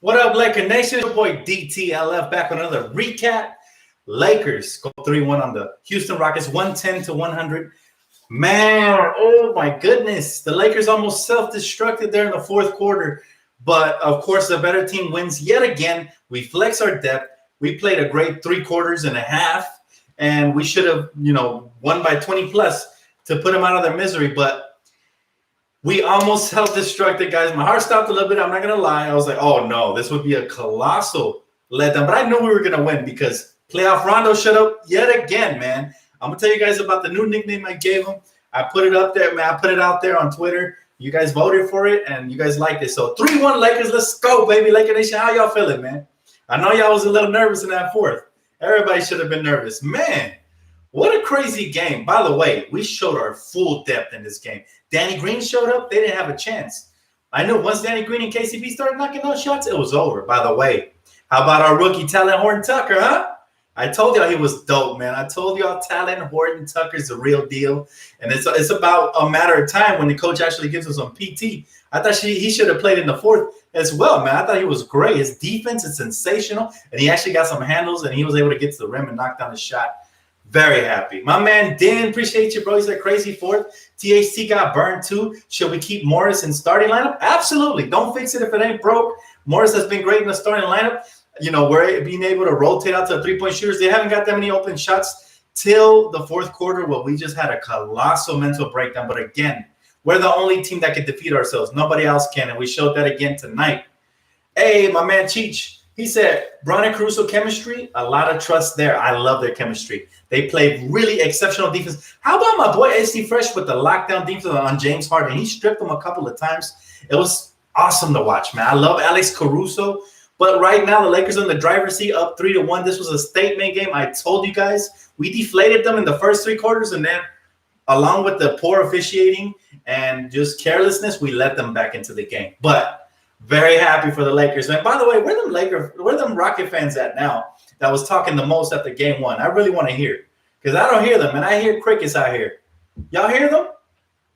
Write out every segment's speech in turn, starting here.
What up, Laker Nation? Your boy Dtlf back with another recap. Lakers go 3-1 on the Houston Rockets, 110-100. Man, oh my goodness. The Lakers almost self-destructed there in the fourth quarter. But, of course, the better team wins yet again. We flex our depth. We played a great 3 quarters and a half. And we should have, won by 20 plus to put them out of their misery. But we almost self-destructed, guys. My heart stopped a little bit. I'm not going to lie. I was like, oh, no, this would be a colossal letdown. But I knew we were going to win because playoff Rondo showed up yet again, man. I'm going to tell you guys about the new nickname I gave him. I put it up there, man. I put it out there on Twitter. You guys voted for it, and you guys liked it. So 3-1 Lakers. Let's go, baby. Laker Nation, how y'all feeling, man? I know y'all was a little nervous in that fourth. Everybody should have been nervous. Man, what a crazy game. By the way, we showed our full depth in this game. Danny Green showed up. They didn't have a chance. I knew once Danny Green and KCP started knocking those shots, it was over. By the way, how about our rookie Talent Horton Tucker, huh? I told y'all he was dope, man. I told y'all Talent Horton Tucker's the real deal. And it's about a matter of time when the coach actually gives us some PT. I thought he should have played in the fourth as well, man. I thought he was great. His defense is sensational. And he actually got some handles, and he was able to get to the rim and knock down the shot. Very happy. My man, Dan, appreciate you, bro. He's a crazy fourth. THT got burned too. Should we keep Morris in starting lineup? Absolutely. Don't fix it if it ain't broke. Morris has been great in the starting lineup. We're being able to rotate out to the three-point shooters. They haven't got that many open shots till the fourth quarter. Well, we just had a colossal mental breakdown. But again, we're the only team that can defeat ourselves. Nobody else can, and we showed that again tonight. Hey, my man Cheech. He said, Bron and Caruso chemistry, a lot of trust there. I love their chemistry. They played really exceptional defense. How about my boy AC Fresh with the lockdown defense on James Harden? He stripped him a couple of times. It was awesome to watch, man. I love Alex Caruso. But right now, the Lakers in the driver's seat up 3-1. This was a statement game. I told you guys, we deflated them in the first 3 quarters. And then along with the poor officiating and just carelessness, we let them back into the game. But very happy for the Lakers. And by the way, where them Rocket fans at now that was talking the most after game 1? I really want to hear, because I don't hear them, and I hear crickets out here. Y'all hear them?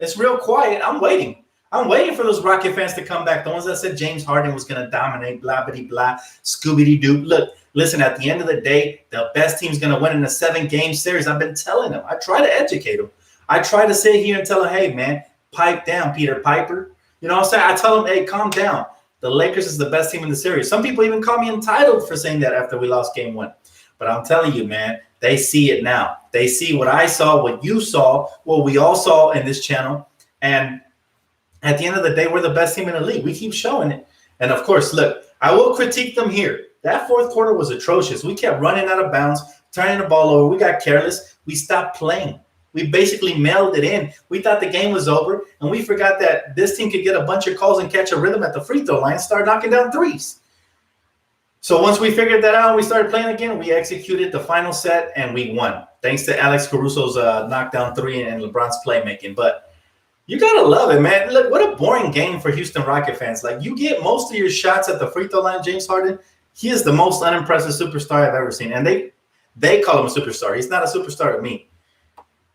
It's real quiet. I'm waiting. I'm waiting for those Rocket fans to come back. The ones that said James Harden was going to dominate, blah, blah, blah, Scooby-Doo. Look, listen, at the end of the day, the best team's going to win in a 7-game series. I've been telling them. I try to educate them. I try to sit here and tell them, hey, man, pipe down, Peter Piper. You know what I'm saying? I tell them, hey, calm down. The Lakers is the best team in the series. Some people even call me entitled for saying that after we lost game 1. But I'm telling you, man, they see it now. They see what I saw, what you saw, what we all saw in this channel. And at the end of the day, we're the best team in the league. We keep showing it. And, of course, look, I will critique them here. That fourth quarter was atrocious. We kept running out of bounds, turning the ball over. We got careless. We stopped playing. We basically mailed it in. We thought the game was over, and we forgot that this team could get a bunch of calls and catch a rhythm at the free throw line and start knocking down threes. So once we figured that out and we started playing again, we executed the final set, and we won, thanks to Alex Caruso's knockdown 3 and LeBron's playmaking. But you got to love it, man. Look, what a boring game for Houston Rocket fans. Like, you get most of your shots at the free throw line, James Harden. He is the most unimpressive superstar I've ever seen, and they call him a superstar. He's not a superstar to me.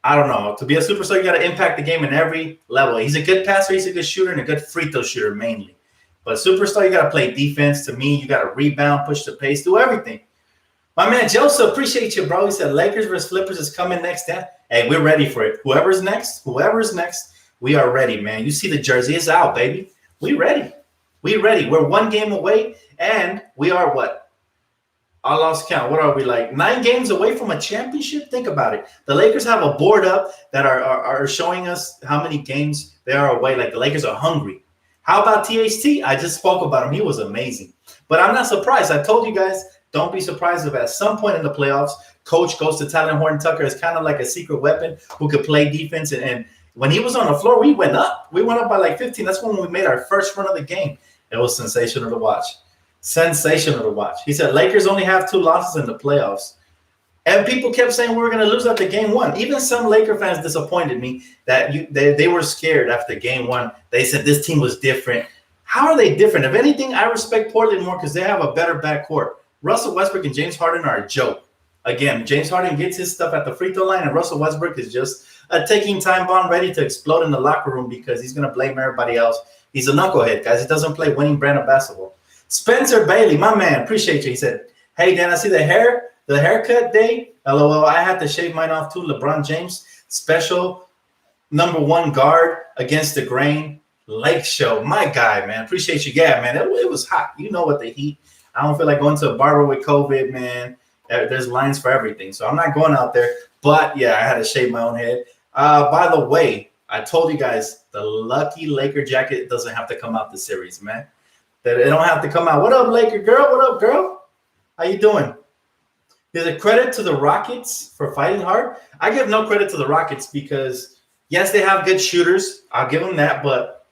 I don't know. To be a superstar, you got to impact the game in every level. He's a good passer, he's a good shooter, and a good free throw shooter mainly. But superstar, you got to play defense. To me, you got to rebound, push the pace, do everything. My man Joseph, appreciate you, bro. He said Lakers versus Clippers is coming next down. Hey, we're ready for it. Whoever's next, we are ready, man. You see the jersey is out, baby. We ready. We ready. We're 1 game away, and we are what? I lost count. What are we, like 9 games away from a championship? Think about it. The Lakers have a board up that are showing us how many games they are away. Like, the Lakers are hungry. How about THT? I just spoke about him. He was amazing. But I'm not surprised. I told you guys, don't be surprised if at some point in the playoffs, coach goes to Talent Horton Tucker as kind of like a secret weapon who could play defense. And when he was on the floor, we went up. We went up by like 15. That's when we made our first run of the game. It was sensational to watch. Sensational to watch. He said Lakers only have 2 losses in the playoffs. And people kept saying we were going to lose after game 1. Even some Laker fans disappointed me that they were scared after game 1. They said this team was different. How are they different? If anything, I respect Portland more because they have a better backcourt. Russell Westbrook and James Harden are a joke. Again, James Harden gets his stuff at the free throw line, and Russell Westbrook is just a taking time bomb ready to explode in the locker room because he's going to blame everybody else. He's a knucklehead, guys. He doesn't play winning brand of basketball. Spencer Bailey, my man, appreciate you. He said, "Hey Dan, I see the haircut day. LOL. I had to shave mine off too. LeBron James, special #1 guard against the grain. Lake Show, my guy, man. Appreciate you. Yeah, man. It was hot. You know what the heat. I don't feel like going to a barber with COVID, man. There's lines for everything, so I'm not going out there. But yeah, I had to shave my own head. By the way, I told you guys the lucky Laker jacket doesn't have to come out this series, man. That it don't have to come out. What up, Laker girl? What up, girl? How you doing? There's a credit to the Rockets for fighting hard. I give no credit to the Rockets because yes, they have good shooters. I'll give them that, but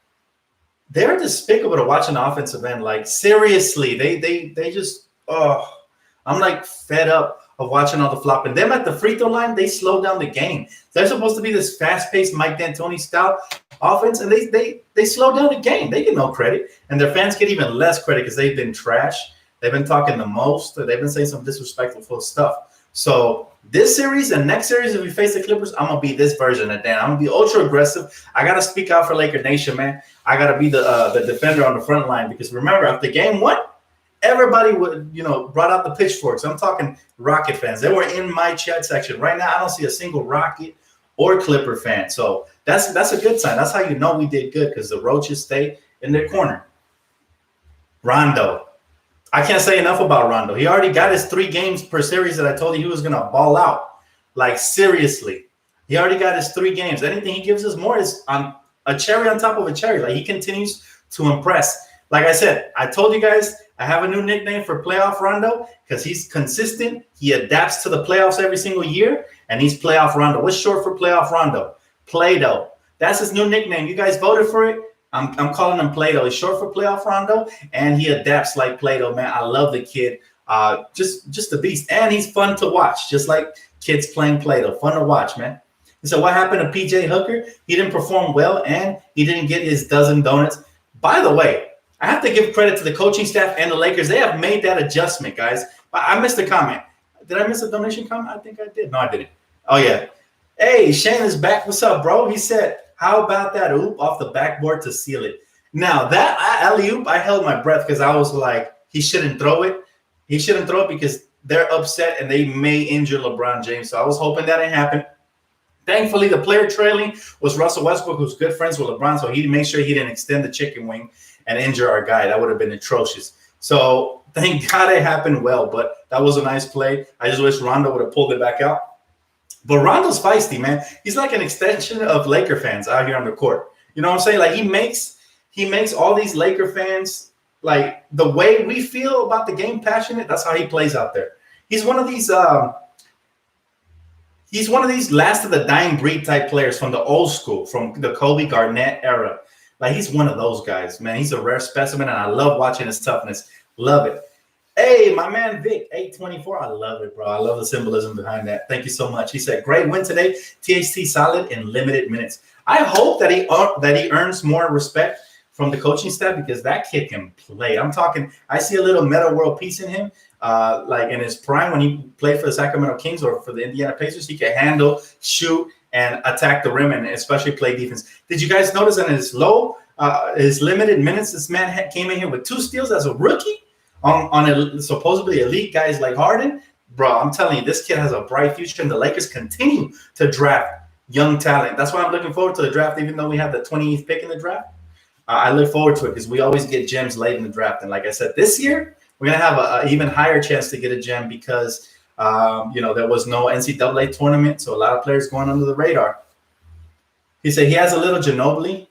they're despicable to watch an offensive end. Like seriously, they just I'm like fed up of watching all the flopping. Them at the free throw line, they slow down the game. They're supposed to be this fast-paced Mike D'Antoni style offense, and they slow down the game. They get no credit, and their fans get even less credit because they've been trash. They've been talking the most. They've been saying some disrespectful stuff. So this series and next series, if we face the Clippers, I'm gonna be this version of Dan. I'm gonna be ultra aggressive. I gotta speak out for Laker Nation, man. I gotta be the defender on the front line because remember, after game 1, everybody would brought out the pitchforks. I'm talking Rocket fans. They were in my chat section. Right now, I don't see a single Rocket or Clipper fan. So that's a good sign. That's how you know we did good because the Roaches stay in their corner. Rondo. I can't say enough about Rondo. He already got his 3 games per series that I told you he was going to ball out. Like, seriously. He already got his 3 games. Anything he gives us more is on a cherry on top of a cherry. Like, he continues to impress. Like I said, I told you guys I have a new nickname for Playoff Rondo because he's consistent. He adapts to the playoffs every single year, and he's Playoff Rondo. What's short for Playoff Rondo? Play-Doh. That's his new nickname. You guys voted for it. I'm calling him Play-Doh. He's short for Playoff Rondo, and he adapts like Play-Doh, man. I love the kid. Just a beast. And he's fun to watch, just like kids playing Play-Doh. Fun to watch, man. And so what happened to P.J. Hooker? He didn't perform well, and he didn't get his dozen donuts. By the way, I have to give credit to the coaching staff and the Lakers. They have made that adjustment, guys. I missed a comment. Did I miss a donation comment? I think I did. No, I didn't. Oh, yeah. Hey, Shane is back. What's up, bro? He said, how about that oop off the backboard to seal it? Now, that alley-oop, I held my breath because I was like, he shouldn't throw it. He shouldn't throw it because they're upset and they may injure LeBron James. So I was hoping that didn't happen. Thankfully, the player trailing was Russell Westbrook, who's good friends with LeBron, so he made sure he didn't extend the chicken wing and injure our guy. That would have been atrocious. So thank God it happened well, but that was a nice play. I just wish Rondo would have pulled it back out. But Rondo's feisty, man. He's like an extension of Laker fans out here on the court. You know what I'm saying? Like he makes all these Laker fans, like the way we feel about the game passionate, that's how he plays out there. He's one of these last of the dying breed type players from the old school, from the Kobe Garnett era. Like he's one of those guys, man. He's a rare specimen, and I love watching his toughness. Love it. Hey, my man Vic, 824. I love it, bro. I love the symbolism behind that. Thank you so much. He said, great win today. THT solid in limited minutes. I hope that he earns more respect from the coaching staff because that kid can play. I'm talking, I see a little meta world piece in him. Like in his prime when he played for the Sacramento Kings or for the Indiana Pacers, he could handle, shoot, and attack the rim and especially play defense. Did you guys notice in his limited minutes, this man came in here with 2 steals as a rookie? On a supposedly elite guys like Harden, bro, I'm telling you, this kid has a bright future, and the Lakers continue to draft young talent. That's why I'm looking forward to the draft, even though we have the 28th pick in the draft. I look forward to it because we always get gems late in the draft. And like I said, this year, we're going to have an even higher chance to get a gem because, there was no NCAA tournament, so a lot of players going under the radar. He said he has a little Ginobili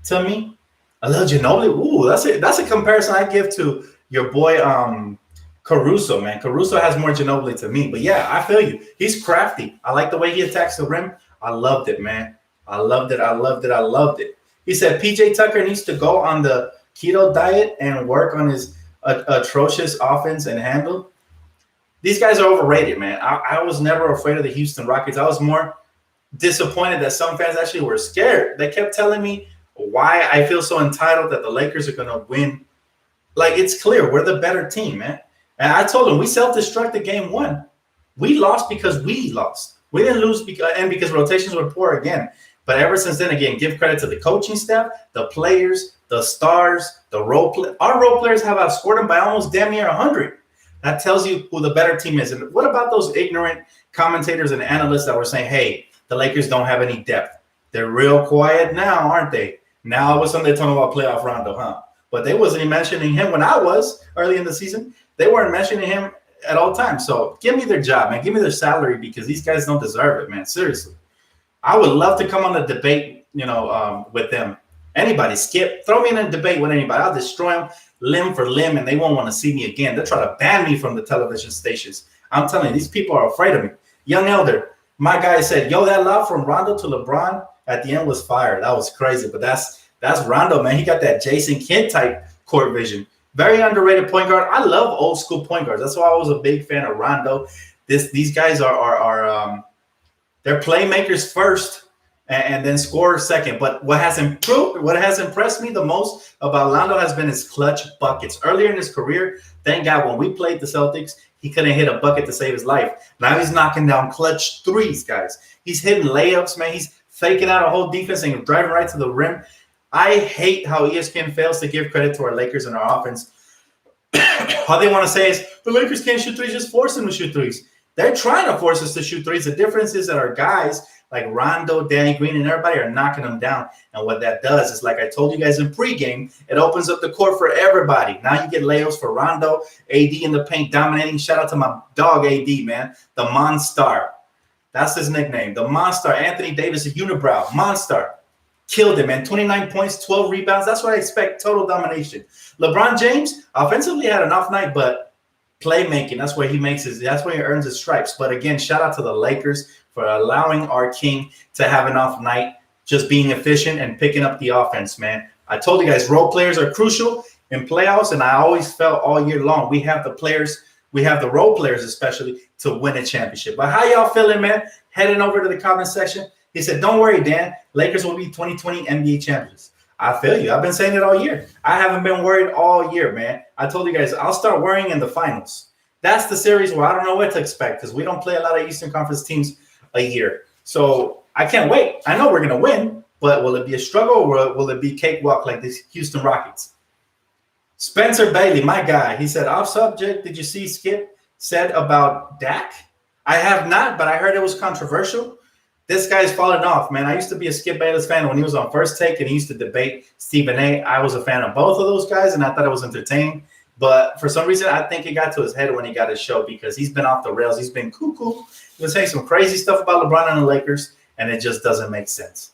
to me. A little Ginobili? Ooh, that's a comparison I give to your boy Caruso, man. Caruso has more Ginobili to me. But, yeah, I feel you. He's crafty. I like the way he attacks the rim. I loved it, man. I loved it. He said PJ Tucker needs to go on the keto diet and work on his atrocious offense and handle. These guys are overrated, man. I was never afraid of the Houston Rockets. I was more disappointed that some fans actually were scared. They kept telling me why I feel so entitled that the Lakers are going to win. Like, it's clear. We're the better team, man. And I told them we self-destructed game 1. We lost because we lost. We didn't lose because rotations were poor again. But ever since then, again, give credit to the coaching staff, the players, the stars, the role play. Our role players have outscored them by almost damn near 100. That tells you who the better team is. And what about those ignorant commentators and analysts that were saying, hey, the Lakers don't have any depth? They're real quiet now, aren't they? Now all of a sudden they're talking about playoff Rondo, huh? But they wasn't even mentioning him when I was early in the season. They weren't mentioning him at all times. So give me their job, man. Give me their salary because these guys don't deserve it, man. Seriously. I would love to come on a debate, with them. Anybody, Skip, throw me in a debate with anybody. I'll destroy them limb for limb, and they won't want to see me again. They'll try to ban me from the television stations. I'm telling you, these people are afraid of me. Young Elder, my guy said, yo, that lob from Rondo to LeBron at the end was fire. That was crazy, but that's Rondo, man. He got that Jason Kidd type court vision. Very underrated point guard. I love old school point guards. That's why I was a big fan of Rondo. These guys are they're playmakers first and then scorers second. But what has impressed me the most about Rondo has been his clutch buckets. Earlier in his career, thank God, when we played the Celtics, he couldn't hit a bucket to save his life. Now he's knocking down clutch threes, guys. He's hitting layups, man. He's faking out a whole defense and driving right to the rim. I hate how ESPN fails to give credit to our Lakers and our offense. All they want to say is the Lakers can't shoot threes, just force them to shoot threes. They're trying to force us to shoot threes. The difference is that our guys like Rondo, Danny Green, and everybody are knocking them down. And what that does is, like I told you guys in pregame, it opens up the court for everybody. Now you get layups for Rondo, AD in the paint dominating. Shout out to my dog AD, man. The Monstar. That's his nickname. The Monster. Anthony Davis, a unibrow. Monstar. Killed him, man. 29 points, 12 rebounds. That's what I expect. Total domination. LeBron James offensively had an off night, but playmaking, that's where he earns his stripes. But again, shout out to the Lakers for allowing our king to have an off night, just being efficient and picking up the offense, man. I told you guys, role players are crucial in playoffs, and I always felt all year long we have the players, we have the role players especially to win a championship. But how y'all feeling, man? Heading over to the comment section. He said, don't worry, Dan. Lakers will be 2020 NBA champions. I feel you. I've been saying it all year. I haven't been worried all year, man. I told you guys I'll start worrying in the finals. That's the series where I don't know what to expect because we don't play a lot of Eastern Conference teams a year. So I can't wait. I know we're going to win, but will it be a struggle or will it be cakewalk like the Houston Rockets? Spencer Bailey, my guy, he said, off subject, did you see Skip said about Dak? I have not, but I heard it was controversial. This guy's fallen off, man. I used to be a Skip Bayless fan when he was on First Take and he used to debate Stephen A. I was a fan of both of those guys, and I thought it was entertaining. But for some reason, I think it got to his head when he got his show because he's been off the rails. He's been cuckoo. He was saying some crazy stuff about LeBron and the Lakers, and it just doesn't make sense.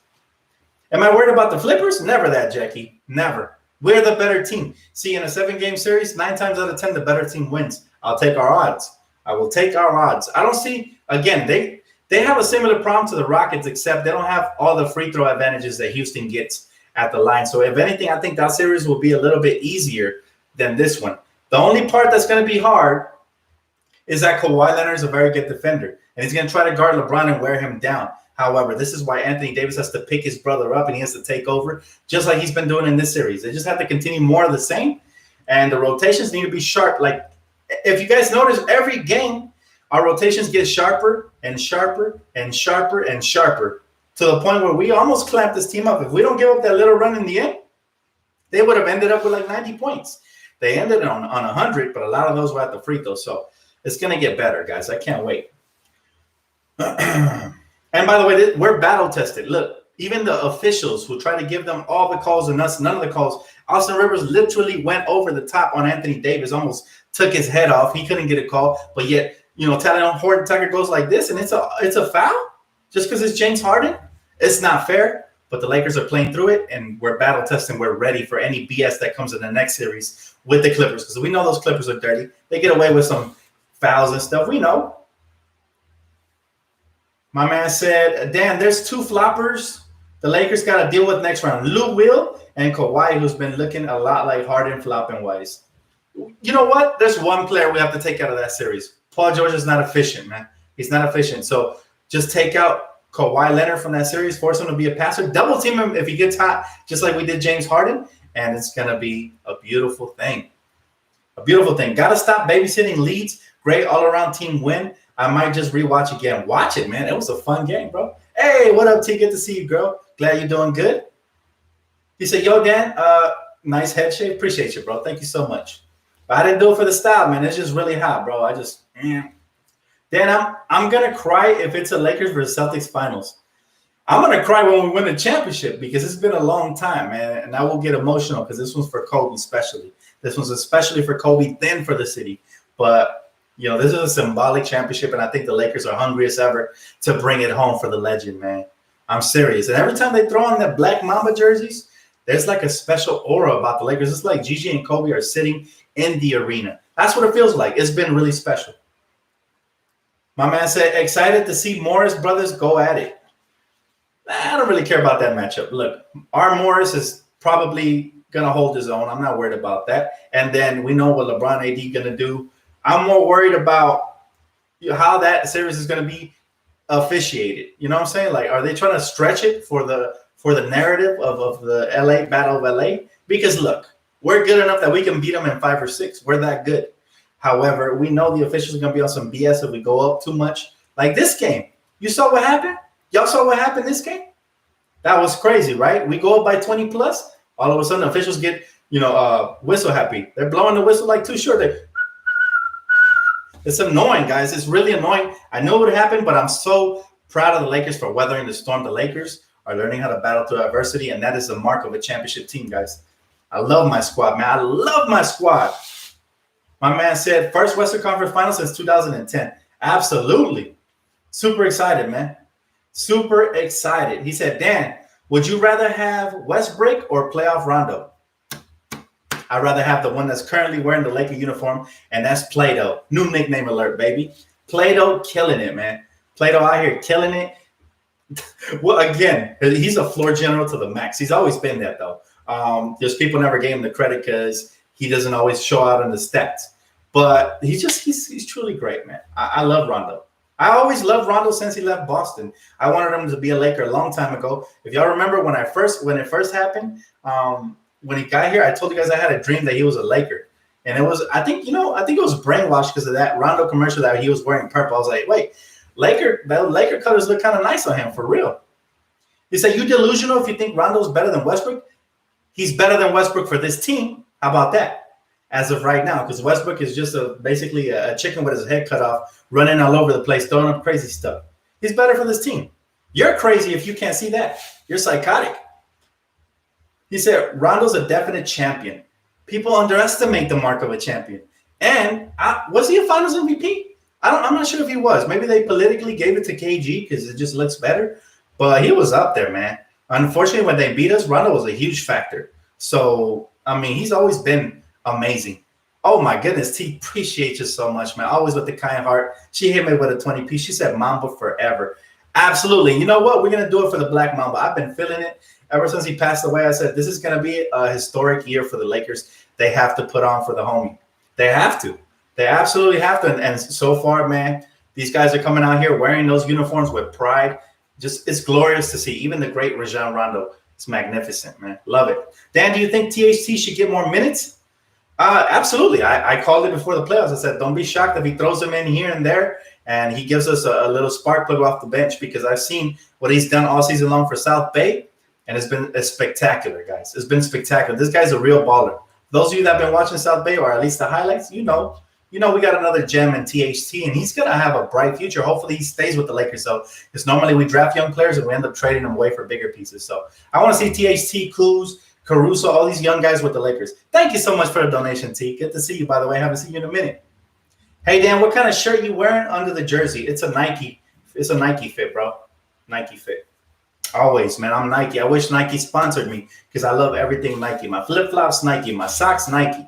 Am I worried about the Flippers? Never that, Jackie. Never. We're the better team. See, in a 7-game series, 9 times out of 10, the better team wins. I'll take our odds. I will take our odds. I don't see, again, they have a similar problem to the Rockets, except they don't have all the free throw advantages that Houston gets at the line. So if anything, I think that series will be a little bit easier than this one. The only part that's going to be hard is that Kawhi Leonard is a very good defender, and he's going to try to guard LeBron and wear him down. However, this is why Anthony Davis has to pick his brother up, and he has to take over, just like he's been doing in this series. They just have to continue more of the same, and the rotations need to be sharp. Like, if you guys notice, every game, our rotations get sharper and sharper and sharper and sharper to the point where we almost clamped this team up. If we don't give up that little run in the end, they would have ended up with like 90 points. They ended on 100, but a lot of those were at the free throw. So it's going to get better, guys. I can't wait. And by the way, we're battle tested. Look, even the officials who try to give them all the calls and us none of the calls, Austin Rivers literally went over the top on Anthony Davis, almost took his head off. He couldn't get a call, but yet, Taylor Horton Tucker goes like this, and it's a foul just because it's James Harden. It's not fair, but the Lakers are playing through it, and we're battle testing. We're ready for any BS that comes in the next series with the Clippers because we know those Clippers are dirty. They get away with some fouls and stuff. We know. My man said, Dan, there's 2 floppers the Lakers got to deal with next round. Lou Will and Kawhi, who's been looking a lot like Harden flopping-wise. You know what? There's one player we have to take out of that series. Paul George is not efficient, man. He's not efficient. So just take out Kawhi Leonard from that series, force him to be a passer, double team him if he gets hot, just like we did James Harden, and it's going to be a beautiful thing. A beautiful thing. Got to stop babysitting leads. Great all-around team win. I might just rewatch again. Watch it, man. It was a fun game, bro. Hey, what up, T? Good to see you, girl. Glad you're doing good. He said, yo, Dan, nice head shape. Appreciate you, bro. Thank you so much. But I didn't do it for the style, man. It's just really hot, bro. Dan, I'm gonna cry if it's a Lakers versus Celtics finals. I'm gonna cry when we win the championship because it's been a long time, man. And I will get emotional because this one's for Kobe, especially. This one's especially for Kobe, then for the city. But this is a symbolic championship, and I think the Lakers are hungry as ever to bring it home for the legend, man. I'm serious. And every time they throw on that Black Mamba jerseys, there's like a special aura about the Lakers. It's like Gigi and Kobe are sitting in the arena. That's what it feels like. It's been really special. My man said, excited to see Morris brothers go at it. I don't really care about that matchup. Look, our Morris is probably going to hold his own. I'm not worried about that. And then we know what LeBron AD going to do. I'm more worried about how that series is going to be officiated. You know what I'm saying? Like, are they trying to stretch it for the narrative of the LA Battle of LA? Because look, we're good enough that we can beat them in 5 or 6. We're that good. However, we know the officials are going to be on some BS if we go up too much. Like this game. You saw what happened? Y'all saw what happened this game? That was crazy, right? We go up by 20 plus. All of a sudden, officials get, whistle happy. They're blowing the whistle like too short. It's annoying, guys. It's really annoying. I know what happened, but I'm so proud of the Lakers for weathering the storm. The Lakers are learning how to battle through adversity, and that is the mark of a championship team, guys. I love my squad, man. I love my squad. My man said, first Western Conference Finals since 2010. Absolutely. Super excited, man. Super excited. He said, Dan, would you rather have Westbrook or playoff Rondo? I'd rather have the one that's currently wearing the Laker uniform, and that's Plato. New nickname alert, baby. Plato killing it, man. Plato out here killing it. Well, again, he's a floor general to the max. He's always been that, though. Just people never gave him the credit because he doesn't always show out in the stats. But he's truly great, man. I love Rondo. I always loved Rondo since he left Boston. I wanted him to be a Laker a long time ago. If y'all remember when it first happened, when he got here, I told you guys I had a dream that he was a Laker. And it was, I think it was brainwashed because of that Rondo commercial that he was wearing purple. I was like, wait, Laker colors look kind of nice on him, for real. He said, you delusional if you think Rondo's better than Westbrook? He's better than Westbrook for this team. How about that? As of right now, because Westbrook is just basically a chicken with his head cut off, running all over the place, throwing up crazy stuff. He's better for this team. You're crazy if you can't see that. You're psychotic. He said, Rondo's a definite champion. People underestimate the mark of a champion. And was he a finals MVP? I'm not sure if he was. Maybe they politically gave it to KG because it just looks better. But he was up there, man. Unfortunately, when they beat us, Rondo was a huge factor. So, he's always been amazing. Oh, my goodness. T, appreciate you so much, man. Always with the kind heart. She hit me with a 20-piece. She said Mamba forever. Absolutely. You know what? We're going to do it for the Black Mamba. I've been feeling it. Ever since he passed away, I said, this is going to be a historic year for the Lakers. They have to put on for the homie. They have to. They absolutely have to. And so far, man, these guys are coming out here wearing those uniforms with pride. Just, it's glorious to see. Even the great Rajon Rondo. It's magnificent, man. Love it. Dan, do you think THT should get more minutes? Absolutely. I called it before the playoffs. I said, don't be shocked if he throws them in here and there and he gives us a little spark plug off the bench, because I've seen what he's done all season long for South Bay, and it's spectacular, guys. It's been spectacular. This guy's a real baller. Those of you that have been watching South Bay, or at least the highlights, we got another gem in THT, and he's going to have a bright future. Hopefully he stays with the Lakers, though, because normally we draft young players and we end up trading them away for bigger pieces. So I want to see THT, Kuz, Caruso, all these young guys with the Lakers. Thank you so much for the donation, T. Good to see you, by the way. Haven't seen you in a minute. Hey, Dan, what kind of shirt you wearing under the jersey? It's a Nike. It's a Nike fit, bro. Nike fit. Always, man. I'm Nike. I wish Nike sponsored me because I love everything Nike. My flip-flops, Nike. My socks, Nike.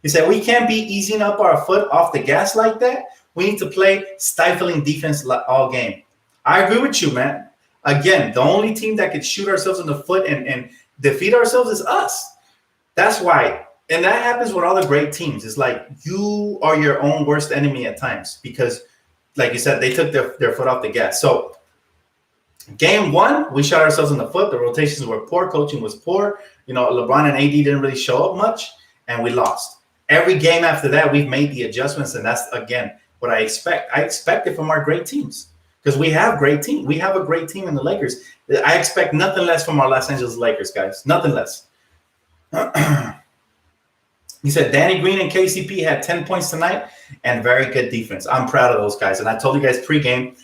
He said, we can't be easing up our foot off the gas like that. We need to play stifling defense all game. I agree with you, man. Again, the only team that could shoot ourselves in the foot and defeat ourselves is us. That's why. And that happens with all the great teams. It's like you are your own worst enemy at times because, like you said, they took their foot off the gas. So game one, we shot ourselves in the foot. The rotations were poor. Coaching was poor. LeBron and AD didn't really show up much, and we lost. Every game after that, we've made the adjustments, and that's, again, what I expect. I expect it from our great teams because we have great team. We have a great team in the Lakers. I expect nothing less from our Los Angeles Lakers, guys. Nothing less. He said Danny Green and KCP had 10 points tonight and very good defense. I'm proud of those guys. And I told you guys pregame,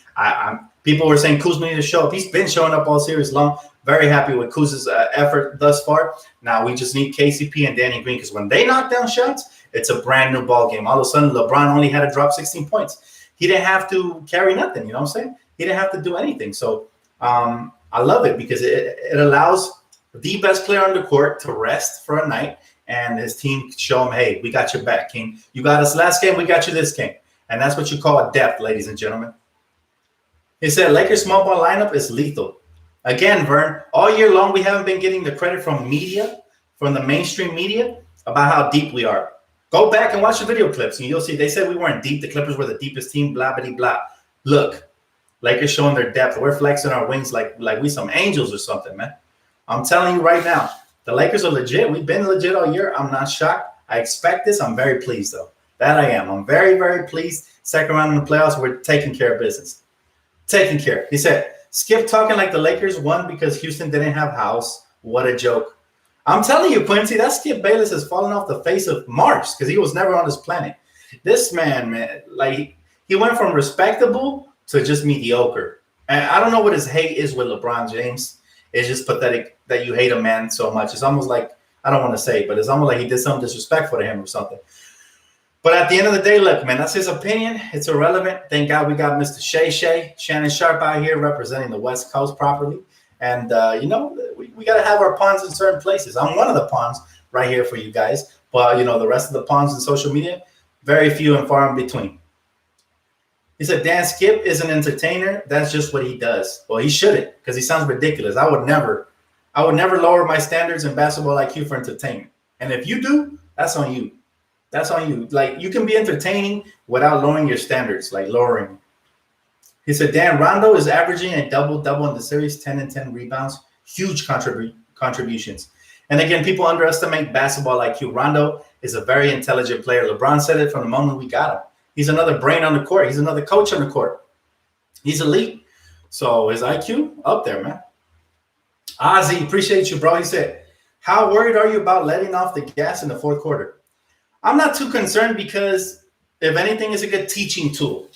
people were saying Kuzma needs to show up. He's been showing up all series long. Very happy with Kuz's effort thus far. Now we just need KCP and Danny Green, because when they knock down shots, it's a brand new ball game. All of a sudden, LeBron only had to drop 16 points. He didn't have to carry nothing. You know what I'm saying? He didn't have to do anything. So I love it because it allows the best player on the court to rest for a night, and his team show him, hey, we got your back, King. You got us last game, we got you this game. And that's what you call a depth, ladies and gentlemen. He said Lakers small ball lineup is lethal. Again, Vern, all year long we haven't been getting the credit from media, from the mainstream media, about how deep we are. Go back and watch the video clips, and you'll see they said we weren't deep. The Clippers were the deepest team, blah, blah, blah. Look, Lakers showing their depth. We're flexing our wings like we some angels or something, man. I'm telling you right now, the Lakers are legit. We've been legit all year. I'm not shocked. I expect this. I'm very pleased, though. That I am. I'm very, very pleased. Second round in the playoffs, we're taking care of business. Taking care. He said, Skip talking like the Lakers won because Houston didn't have House. What a joke. I'm telling you, Quincy, that Skip Bayless has fallen off the face of Mars because he was never on this planet. This man, like he went from respectable to just mediocre. And I don't know what his hate is with LeBron James. It's just pathetic that you hate a man so much. It's almost like, I don't want to say, but it's almost like he did something disrespectful to him or something. But at the end of the day, look, man, that's his opinion. It's irrelevant. Thank God we got Mr. Shannon Sharp out here representing the West Coast properly. And, we got to have our pawns in certain places. I'm one of the pawns right here for you guys. But, the rest of the pawns in social media, very few and far in between. He said, Dan, Skip is an entertainer. That's just what he does. Well, he shouldn't, because he sounds ridiculous. I would never lower my standards in basketball IQ for entertainment. And if you do, that's on you. That's on you. Like, you can be entertaining without lowering your standards, like lowering. He said, Dan, Rondo is averaging a double-double in the series, 10 and 10 rebounds, huge contributions. And again, people underestimate basketball IQ. Rondo is a very intelligent player. LeBron said it from the moment we got him. He's another brain on the court. He's another coach on the court. He's elite. So his IQ, up there, man. Ozzy, appreciate you, bro. He said, how worried are you about letting off the gas in the fourth quarter? I'm not too concerned because, if anything, it's a good teaching tool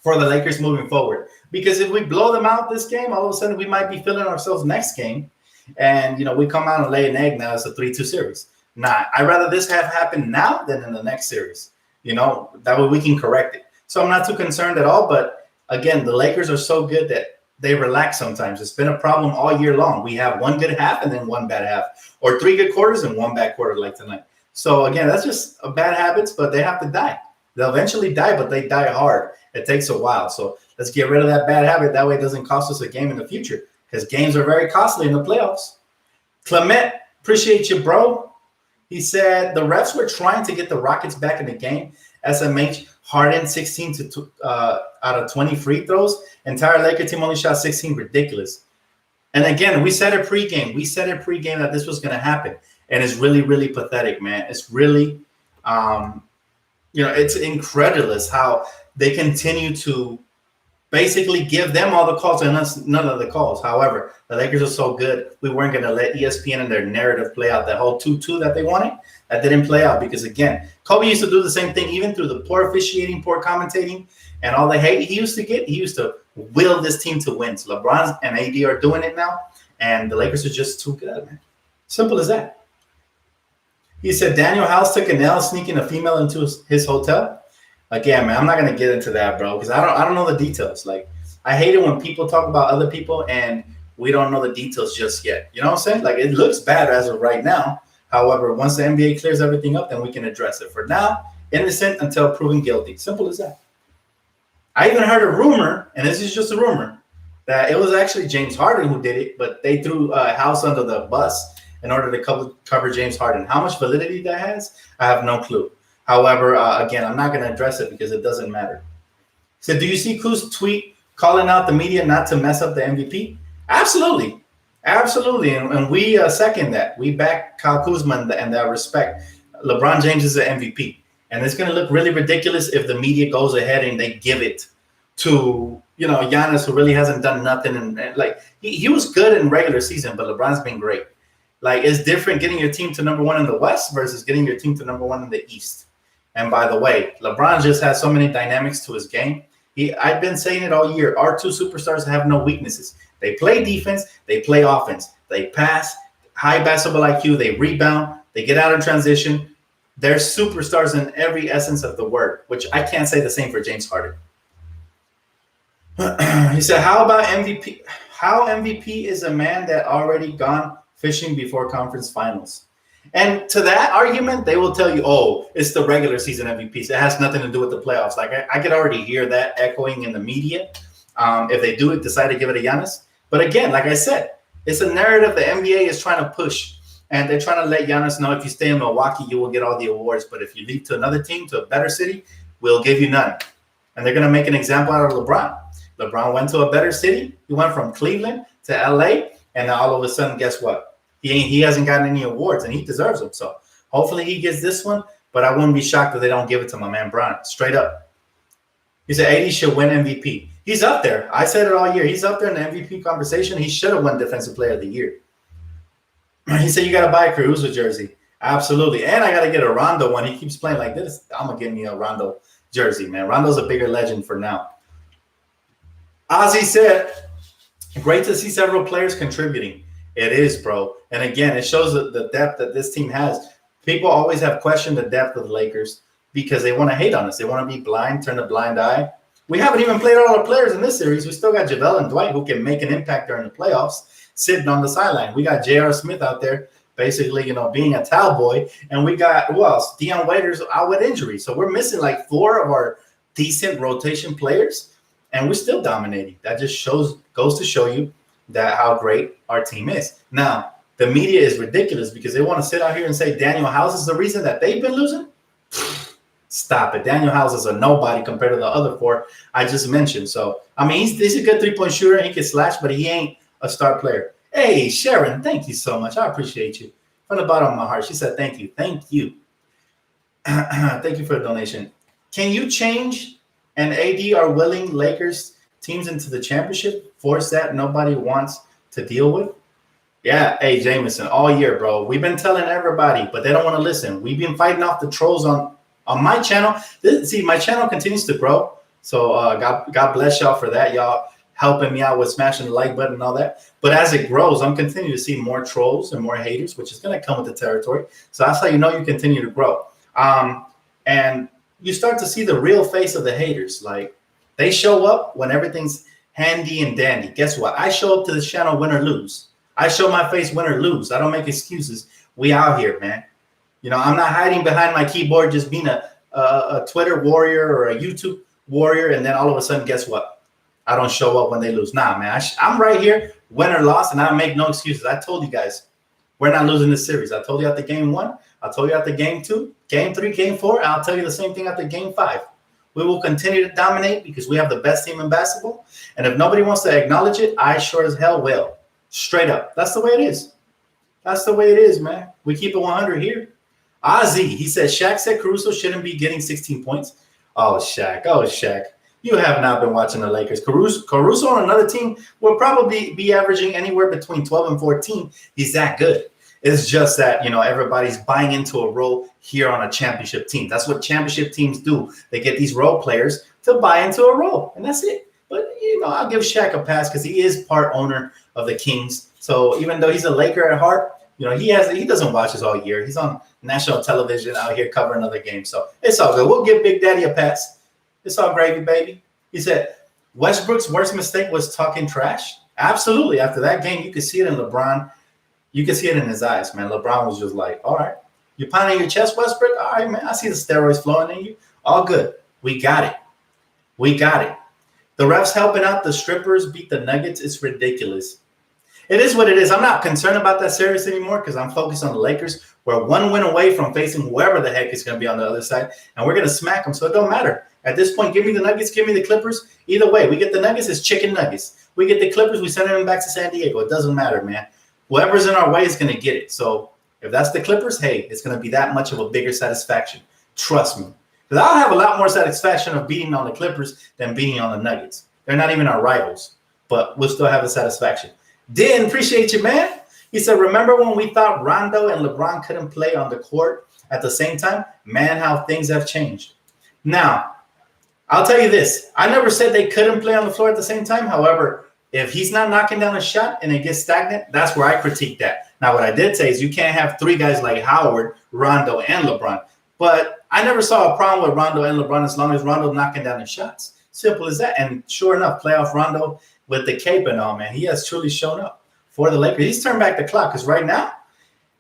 for the Lakers moving forward. Because if we blow them out this game, all of a sudden we might be feeling ourselves next game. And, we come out and lay an egg now. It's a 3-2 series. Nah, I'd rather this have happened now than in the next series. That way we can correct it. So I'm not too concerned at all. But, again, the Lakers are so good that they relax sometimes. It's been a problem all year long. We have one good half and then one bad half. Or 3 good quarters and 1 bad quarter like tonight. So, again, that's just a bad habits, but they have to die. They'll eventually die, but they die hard. It takes a while. So let's get rid of that bad habit. That way it doesn't cost us a game in the future, because games are very costly in the playoffs. Clement, appreciate you, bro. He said the refs were trying to get the Rockets back in the game. SMH, Harden, 16 out of 20 free throws. Entire Laker team only shot 16. Ridiculous. And again, we said it pregame. That this was going to happen. And it's really, really pathetic, man. It's really, it's incredulous how they continue to basically give them all the calls and us none of the calls. However, the Lakers are so good, we weren't going to let ESPN and their narrative play out. That whole 2-2 that they wanted, that didn't play out because, again, Kobe used to do the same thing, even through the poor officiating, poor commentating, and all the hate he used to get. He used to will this team to wins. LeBron and AD are doing it now, and the Lakers are just too good, man. Simple as that. He said Daniel House took an L sneaking a female into his hotel. Again, man, I'm not going to get into that, bro, because I don't know the details. Like, I hate it when people talk about other people and we don't know the details just yet. You know what I'm saying? Like, it looks bad as of right now. However, once the NBA clears everything up, then we can address it. For now, innocent until proven guilty. Simple as that. I even heard a rumor, and this is just a rumor, that it was actually James Harden who did it, but they threw House under the bus in order to cover James Harden. How much validity that has, I have no clue. However, again, I'm not going to address it because it doesn't matter. So do you see Kuz's tweet calling out the media not to mess up the MVP? Absolutely. Absolutely. And we second that. We back Kyle Kuzma in that respect. LeBron James is an MVP. And it's going to look really ridiculous if the media goes ahead and they give it to, Giannis, who really hasn't done nothing, and like he was good in regular season, but LeBron's been great. Like, it's different getting your team to number one in the West versus getting your team to number one in the East. And by the way, LeBron just has so many dynamics to his game. I've been saying it all year. Our two superstars have no weaknesses. They play defense. They play offense. They pass, high basketball IQ. They rebound. They get out in transition. They're superstars in every essence of the word, which I can't say the same for James Harden. He said, how about MVP? How MVP is a man that already gone fishing before conference finals? And to that argument, they will tell you, oh, it's the regular season MVPs. It has nothing to do with the playoffs. Like, I could already hear that echoing in the media if they decide to give it to Giannis. But again, like I said, it's a narrative the NBA is trying to push. And they're trying to let Giannis know if you stay in Milwaukee, you will get all the awards. But if you leave to another team, to a better city, we'll give you none. And they're going to make an example out of LeBron. LeBron went to a better city. He went from Cleveland to LA. And now all of a sudden, guess what? He hasn't gotten any awards, and he deserves them. So hopefully he gets this one, but I wouldn't be shocked if they don't give it to my man Bron. Straight up. He said AD should win MVP. He's up there. I said it all year. He's up there in the MVP conversation. He should have won Defensive Player of the Year. He said you got to buy a Caruso jersey. Absolutely. And I got to get a Rondo one. He keeps playing like this. I'm going to give me a Rondo jersey, man. Rondo's a bigger legend for now. Ozzy said, great to see several players contributing. It is, bro. And again, it shows the depth that this team has. People always have questioned the depth of the Lakers because they want to hate on us. They want to be blind, turn a blind eye. We haven't even played all our players in this series. We still got JaVale and Dwight who can make an impact during the playoffs sitting on the sideline. We got J.R. Smith out there basically, being a towel boy. And we got, who else? Dion Waiters out with injury. So we're missing like 4 of our decent rotation players, and we're still dominating. That just goes to show you that how great our team is. Now, the media is ridiculous because they want to sit out here and say Daniel House is the reason that they've been losing. Stop it. Daniel House is a nobody compared to the other 4 I just mentioned. So, I mean, he's a good three-point shooter. He can slash, but he ain't a star player. Hey, Sharon, thank you so much. I appreciate you. From the bottom of my heart, she said thank you. Thank you. Thank you for the donation. Can you change and AD are willing Lakers teams into the championship, force that nobody wants to deal with? Yeah, hey, Jameson, all year, bro. We've been telling everybody, but they don't want to listen. We've been fighting off the trolls on my channel. See, my channel continues to grow, so God bless y'all for that. Y'all helping me out with smashing the like button and all that. But as it grows, I'm continuing to see more trolls and more haters, which is going to come with the territory. So that's how you know you continue to grow. And you start to see the real face of the haters. Like, they show up when everything's handy and dandy. Guess what? I show up to the channel win or lose. I show my face win or lose. I don't make excuses. We out here, man. I'm not hiding behind my keyboard just being a Twitter warrior or a YouTube warrior, and then all of a sudden, guess what? I don't show up when they lose. Nah, man. I'm right here, win or loss, and I make no excuses. I told you guys, we're not losing this series. I told you after game 1. I told you after game 2, game 3, game 4. I'll tell you the same thing after game 5. We will continue to dominate because we have the best team in basketball. And if nobody wants to acknowledge it, I sure as hell will. Straight up. That's the way it is. That's the way it is, man. We keep it 100 here. Ozzy, he said, Shaq said Caruso shouldn't be getting 16 points. Oh, Shaq. Oh, Shaq. You have not been watching the Lakers. Caruso on another team will probably be averaging anywhere between 12 and 14. He's that good. It's just that, everybody's buying into a role here on a championship team. That's what championship teams do. They get these role players to buy into a role, and that's it. But, I'll give Shaq a pass because he is part owner of the Kings. So even though he's a Laker at heart, he doesn't watch us all year. He's on national television out here covering other games. So it's all good. We'll give Big Daddy a pass. It's all gravy, baby. He said, Westbrook's worst mistake was talking trash. Absolutely. After that game, you could see it in LeBron. You can see it in his eyes, man. LeBron was just like, all right, you pounding your chest, Westbrook? All right, man. I see the steroids flowing in you. All good. We got it. We got it. The refs helping out the strippers beat the Nuggets is ridiculous. It is what it is. I'm not concerned about that series anymore because I'm focused on the Lakers. We're one win away from facing whoever the heck is going to be on the other side, and we're going to smack them, so it don't matter. At this point, give me the Nuggets, give me the Clippers. Either way, we get the Nuggets, it's chicken nuggets. We get the Clippers, we send them back to San Diego. It doesn't matter, man. Whoever's in our way is going to get it. So if that's the Clippers, hey, it's going to be that much of a bigger satisfaction. Trust me. Because I'll have a lot more satisfaction of beating on the Clippers than beating on the Nuggets. They're not even our rivals, but we'll still have the satisfaction. Dan, appreciate you, man. He said, remember when we thought Rondo and LeBron couldn't play on the court at the same time? Man, how things have changed. Now, I'll tell you this. I never said they couldn't play on the floor at the same time. However, if he's not knocking down a shot and it gets stagnant, that's where I critique that. Now, what I did say is you can't have three guys like Howard, Rondo, and LeBron. But I never saw a problem with Rondo and LeBron as long as Rondo knocking down his shots. Simple as that. And sure enough, playoff Rondo with the cape and all, man, he has truly shown up for the Lakers. He's turned back the clock because right now,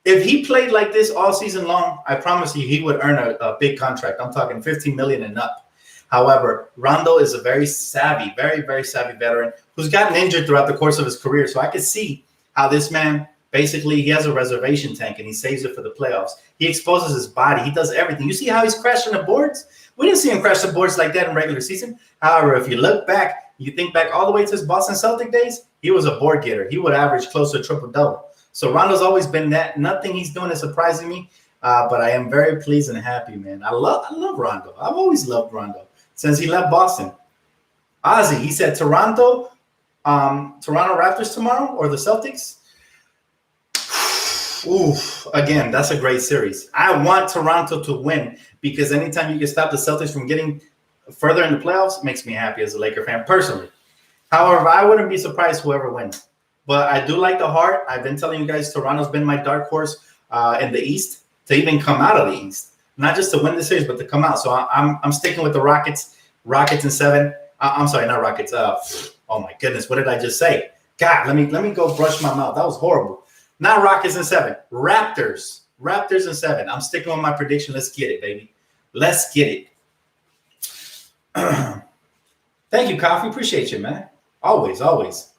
if he played like this all season long, I promise you he would earn a big contract. I'm talking $15 million and up. However, Rondo is a very savvy, very, very savvy veteran who's gotten injured throughout the course of his career. So I could see how this man, basically, he has a reservation tank and he saves it for the playoffs. He exposes his body. He does everything. You see how he's crashing the boards? We didn't see him crash the boards like that in regular season. However, if you look back, you think back all the way to his Boston Celtic days, he was a board getter. He would average close to a triple-double. So Rondo's always been that. Nothing he's doing is surprising me, but I am very pleased and happy, man. I love Rondo. I've always loved Rondo since he left Boston. Ozzy, he said Toronto Raptors tomorrow or the Celtics? Oof, again, that's a great series. I want Toronto to win because anytime you can stop the Celtics from getting further in the playoffs makes me happy as a Laker fan personally. However, I wouldn't be surprised whoever wins. But I do like the heart. I've been telling you guys Toronto's been my dark horse in the East to even come out of the East. Not just to win the series, but to come out. So I'm sticking with the Rockets. Rockets in 7. I'm sorry, not Rockets. Oh my goodness, what did I just say? God, let me go brush my mouth. That was horrible. Not Rockets in 7. Raptors in 7. I'm sticking with my prediction. Let's get it, baby. Let's get it. Thank you, Coffee. Appreciate you, man. Always, always.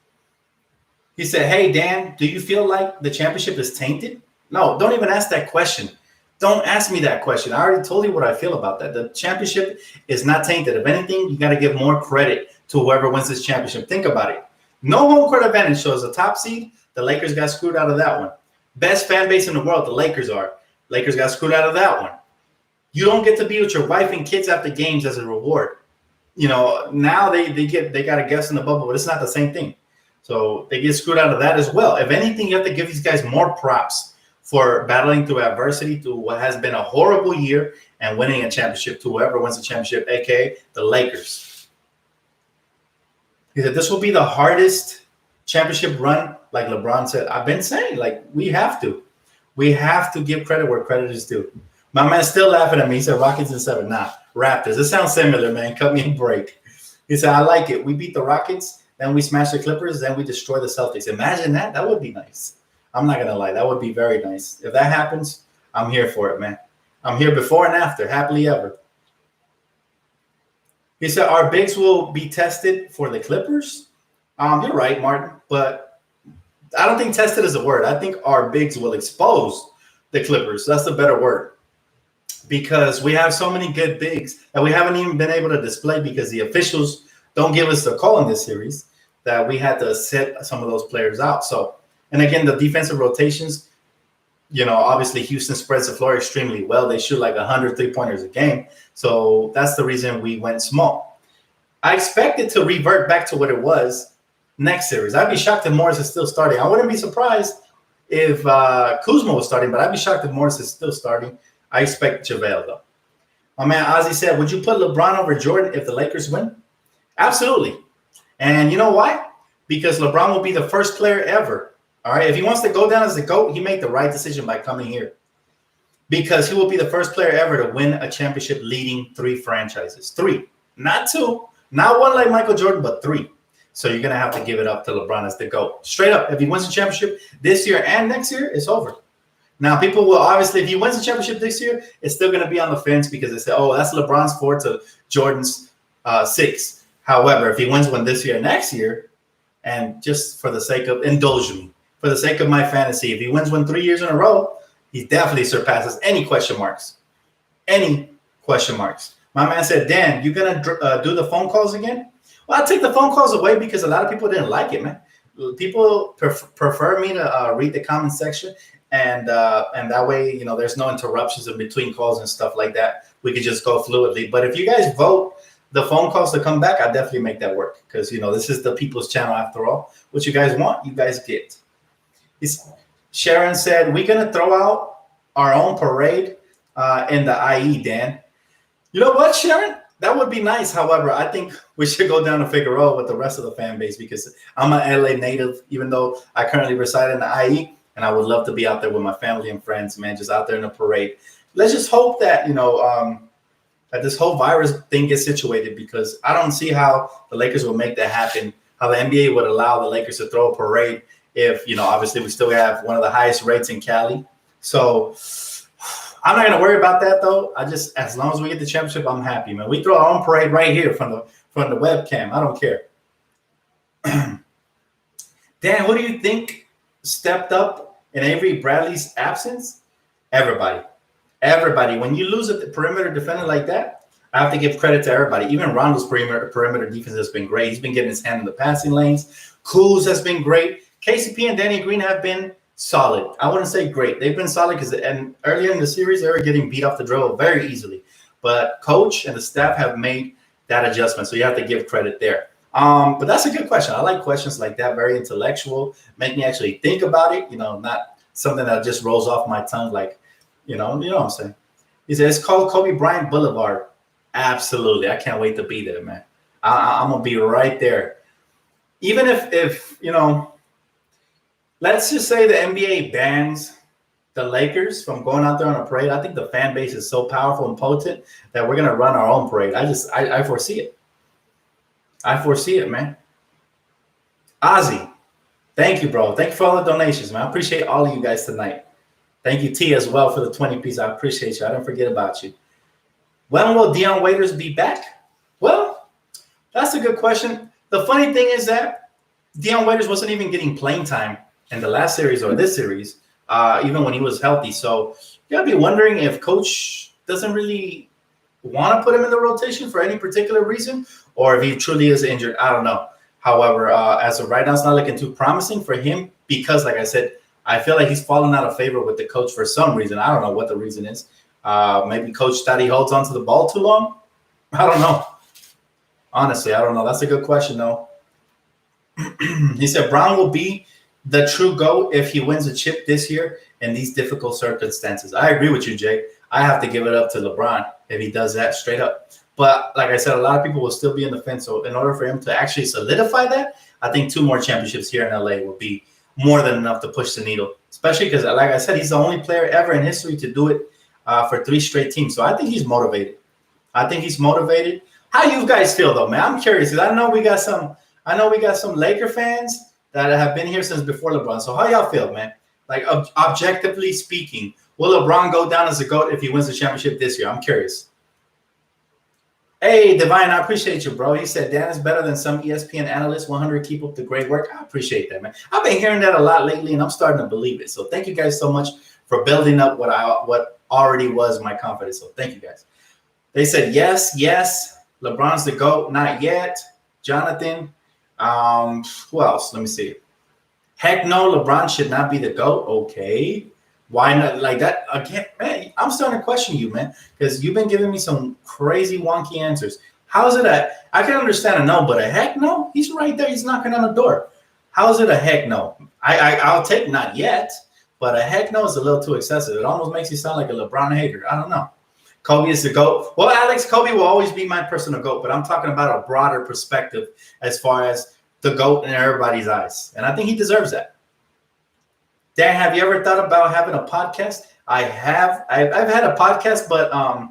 He said, hey, Dan, do you feel like the championship is tainted? No, don't even ask that question. Don't ask me that question. I already told you what I feel about that. The championship is not tainted. If anything, you got to give more credit to whoever wins this championship. Think about it. No home court advantage shows a top seed. The Lakers got screwed out of that one. Best fan base in the world, the Lakers are. Lakers got screwed out of that one. You don't get to be with your wife and kids after games as a reward. You know, now they got a guest in the bubble, but it's not the same thing. So they get screwed out of that as well. If anything, you have to give these guys more props for battling through adversity through what has been a horrible year and winning a championship to whoever wins the championship, a.k.a. the Lakers. He said, this will be the hardest championship run, like LeBron said. I've been saying, like, we have to. We have to give credit where credit is due. My man's still laughing at me. He said, Rockets in 7. Nah, Raptors. It sounds similar, man. Cut me a break. He said, I like it. We beat the Rockets, then we smash the Clippers, then we destroy the Celtics. Imagine that. That would be nice. I'm not going to lie. That would be very nice. If that happens, I'm here for it, man. I'm here before and after. Happily ever. He said, our bigs will be tested for the Clippers. You're right, Martin. But I don't think tested is a word. I think our bigs will expose the Clippers. That's the better word. Because we have so many good bigs that we haven't even been able to display because the officials don't give us the call in this series that we had to set some of those players out. So, and again, the defensive rotations, you know, obviously Houston spreads the floor extremely well. They shoot like 100 3-pointers a game. So that's the reason we went small. I expect it to revert back to what it was next series. I'd be shocked if Morris is still starting. I wouldn't be surprised if Kuzma was starting, but I'd be shocked if Morris is still starting. I expect JaVale, though. My man Ozzy said, would you put LeBron over Jordan if the Lakers win? Absolutely. And you know why? Because LeBron will be the first player ever. All right. If he wants to go down as the GOAT, he made the right decision by coming here. Because he will be the first player ever to win a championship leading 3 franchises. 3, not 2, not 1 like Michael Jordan, but 3. So you're going to have to give it up to LeBron as the GOAT. Straight up, if he wins the championship this year and next year, it's over. Now, people will obviously, if he wins the championship this year, it's still going to be on the fence because they say, oh, that's LeBron's 4 to Jordan's 6. However, if he wins one this year and next year, and just for the sake of, indulge me, for the sake of my fantasy, if he wins one 3 years in a row, he definitely surpasses any question marks. Any question marks. My man said, Dan, you going to do the phone calls again? Well, I'll take the phone calls away because a lot of people didn't like it, man. People prefer me to read the comment section. And that way, you know, there's no interruptions in between calls and stuff like that. We could just go fluidly. But if you guys vote the phone calls to come back, I definitely make that work because this is the people's channel after all. What you guys want, you guys get. Sharon said we're gonna throw out our own parade in the IE, Dan. You know what, Sharon? That would be nice. However, I think we should go down to Figueroa with the rest of the fan base because I'm an LA native, even though I currently reside in the IE, and I would love to be out there with my family and friends, man, just out there in the parade. Let's just hope that, that this whole virus thing gets situated because I don't see how the Lakers will make that happen, how the NBA would allow the Lakers to throw a parade if, obviously we still have one of the highest rates in Cali. So I'm not going to worry about that, though. As long as we get the championship, I'm happy, man. We throw our own parade right here from the webcam. I don't care. Dan, who do you think stepped up in Avery Bradley's absence? Everybody. When you lose a perimeter defender like that, I have to give credit to everybody. Even Rondo's perimeter defense has been great. He's been getting his hand in the passing lanes. Kuz has been great. KCP and Danny Green have been solid. I wouldn't say great. They've been solid because earlier in the series, they were getting beat off the dribble very easily. But coach and the staff have made that adjustment. So you have to give credit there. But that's a good question. I like questions like that, very intellectual, make me actually think about it, not something that just rolls off my tongue like, you know what I'm saying? He said, it's called Kobe Bryant Boulevard. Absolutely. I can't wait to be there, man. I'm going to be right there. Even if let's just say the NBA bans the Lakers from going out there on a parade. I think the fan base is so powerful and potent that we're going to run our own parade. I foresee it. I foresee it, man. Ozzy, thank you, bro. Thank you for all the donations, man. I appreciate all of you guys tonight. Thank you, T, as well, for the 20 piece. I appreciate you. I didn't forget about you. When will Dion Waiters be back? Well, that's a good question. The funny thing is that Dion Waiters wasn't even getting playing time in the last series or this series, even when he was healthy. So you got to be wondering if coach doesn't really want to put him in the rotation for any particular reason, or if he truly is injured. I don't know. However, as of right now, it's not looking too promising for him because, like I said, I feel like he's fallen out of favor with the coach for some reason. I don't know what the reason is. Maybe coach thought he holds onto the ball too long. I don't know. Honestly, I don't know. That's a good question, though. He said Brown will be the true GOAT if he wins a chip this year in these difficult circumstances. I agree with you, Jay. I have to give it up to LeBron if he does that straight up. But like I said, a lot of people will still be in the fence. So in order for him to actually solidify that, I think 2 more championships here in LA will be more than enough to push the needle, especially because, like I said, he's the only player ever in history to do it for 3 straight teams. So I think he's motivated. How you guys feel, though, man? I'm curious because I know we got some Laker fans that have been here since before LeBron. So how y'all feel, man? Like, objectively speaking, will LeBron go down as a GOAT if he wins the championship this year? I'm curious. Hey, Divine, I appreciate you, bro. He said, Dan is better than some ESPN analysts. 100, keep up the great work. I appreciate that, man. I've been hearing that a lot lately, and I'm starting to believe it. So thank you guys so much for building up what already was my confidence. So thank you guys. They said, yes. LeBron's the GOAT. Not yet. Jonathan. Who else? Let me see. Heck no, LeBron should not be the GOAT. Okay. Why not? Like that again, man. I'm starting to question you, man, because you've been giving me some crazy wonky answers. How is it I can understand a no, but a heck no? He's right there. He's knocking on the door. How is it a heck no? I'll take not yet, but a heck no is a little too excessive. It almost makes you sound like a LeBron hater. I don't know. Kobe is the GOAT. Well, Alex, Kobe will always be my personal GOAT, but I'm talking about a broader perspective as far as the GOAT in everybody's eyes. And I think he deserves that. Dan, have you ever thought about having a podcast? I have. I've had a podcast, but I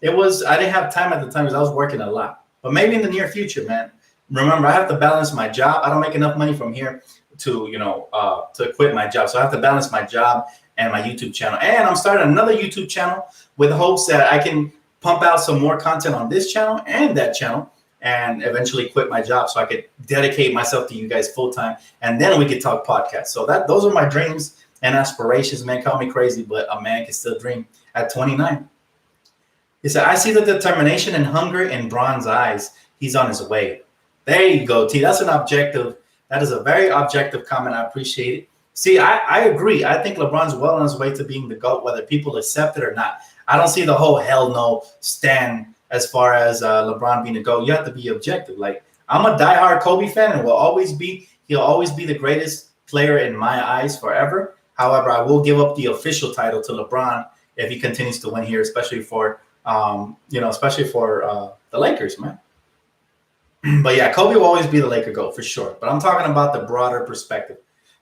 didn't have time at the time because I was working a lot. But maybe in the near future, man. Remember, I have to balance my job. I don't make enough money from here to quit my job. So I have to balance my job and my YouTube channel. And I'm starting another YouTube channel with hopes that I can pump out some more content on this channel and that channel and eventually quit my job so I could dedicate myself to you guys full time. And then we could talk podcasts. So those are my dreams and aspirations, man. Call me crazy, but a man can still dream at 29. He said, I see the determination and hunger in Bron's eyes. He's on his way. There you go, T. That is a very objective comment. I appreciate it. See, I agree. I think LeBron's well on his way to being the GOAT, whether people accept it or not. I don't see the whole hell no stand as far as LeBron being a GOAT. You have to be objective. Like, I'm a diehard Kobe fan and will always be. He'll always be the greatest player in my eyes forever. However, I will give up the official title to LeBron if he continues to win here, especially for the Lakers, man. But yeah, Kobe will always be the Laker GOAT for sure. But I'm talking about the broader perspective.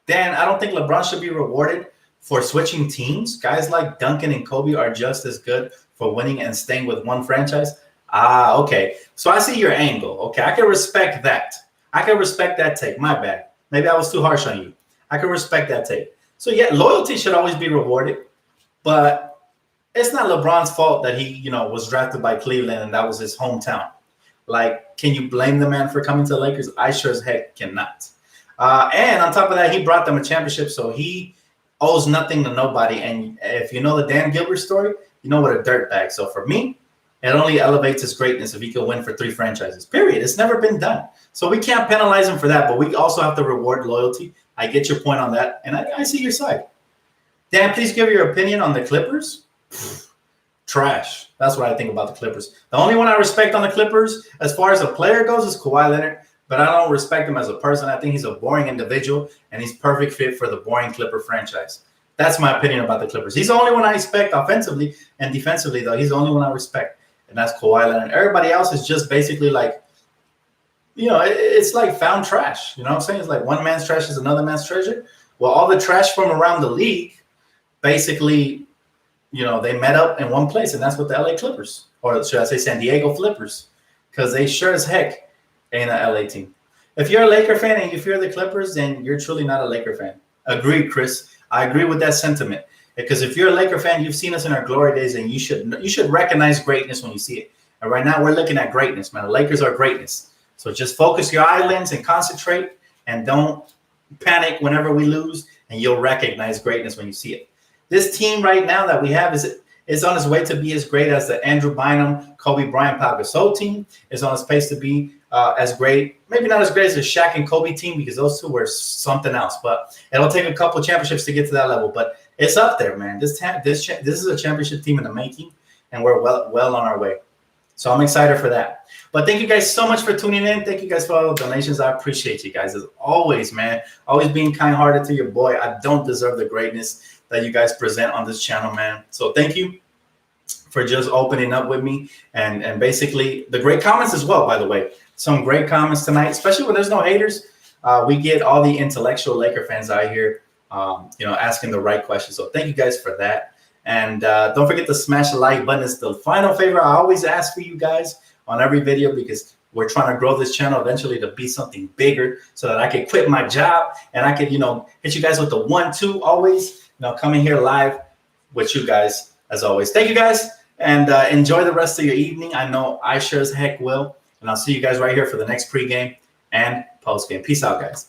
Dan, I don't think LeBron should be rewarded for switching teams. Guys like Duncan and Kobe are just as good for winning and staying with one franchise. Okay. So I see your angle. Okay, I can respect that. I can respect that take. My bad. Maybe I was too harsh on you. I can respect that take. So yeah, loyalty should always be rewarded. But it's not LeBron's fault that he, was drafted by Cleveland and that was his hometown. Like, can you blame the man for coming to the Lakers? I sure as heck cannot. And on top of that, he brought them a championship, so he owes nothing to nobody. And if you know the Dan Gilbert story, you know what a dirtbag. So for me, it only elevates his greatness if he can win for 3 franchises. Period. It's never been done. So we can't penalize him for that, but we also have to reward loyalty. I get your point on that, and I see your side. Dan, please give your opinion on the Clippers. Trash. That's what I think about the Clippers. The only one I respect on the Clippers, as far as a player goes, is Kawhi Leonard. But I don't respect him as a person. I think he's a boring individual, and he's perfect fit for the boring Clipper franchise. That's my opinion about the Clippers. He's the only one I respect offensively and defensively, though. He's the only one I respect, and that's Kawhi Leonard. Everybody else is just basically like, it's like found trash. You know what I'm saying? It's like one man's trash is another man's treasure. Well, all the trash from around the league, basically, they met up in one place, and that's what the LA Clippers, or should I say San Diego Flippers, because they sure as heck ain't an LA team. If you're a Laker fan and if you're the Clippers, then you're truly not a Laker fan. Agreed, Chris. I agree with that sentiment. Because if you're a Laker fan, you've seen us in our glory days, and you should recognize greatness when you see it. And right now, we're looking at greatness, man. The Lakers are greatness. So just focus your eyelids and concentrate, and don't panic whenever we lose, and you'll recognize greatness when you see it. This team right now that we have is on its way to be as great as the Andrew Bynum, Kobe Bryant, Pau Gasol team. Is on its pace to be as great, maybe not as great as the Shaq and Kobe team, because those two were something else. But it'll take a couple of championships to get to that level. But it's up there, man. This is a championship team in the making, and we're well on our way. So I'm excited for that. But thank you guys so much for tuning in. Thank you guys for all the donations. I appreciate you guys as always, man. Always being kind-hearted to your boy. I don't deserve the greatness that you guys present on this channel, man. So thank you for just opening up with me, and basically the great comments as well, by the way. Some great comments tonight, especially when there's no haters. We get all the intellectual Laker fans out here, asking the right questions. So thank you guys for that. And don't forget to smash the like button. It's the final favor I always ask for you guys on every video, because we're trying to grow this channel eventually to be something bigger, so that I can quit my job and I could, hit you guys with the 1-2 always, coming here live with you guys as always. Thank you guys, and enjoy the rest of your evening. I know I sure as heck will. And I'll see you guys right here for the next pregame and postgame. Peace out, guys.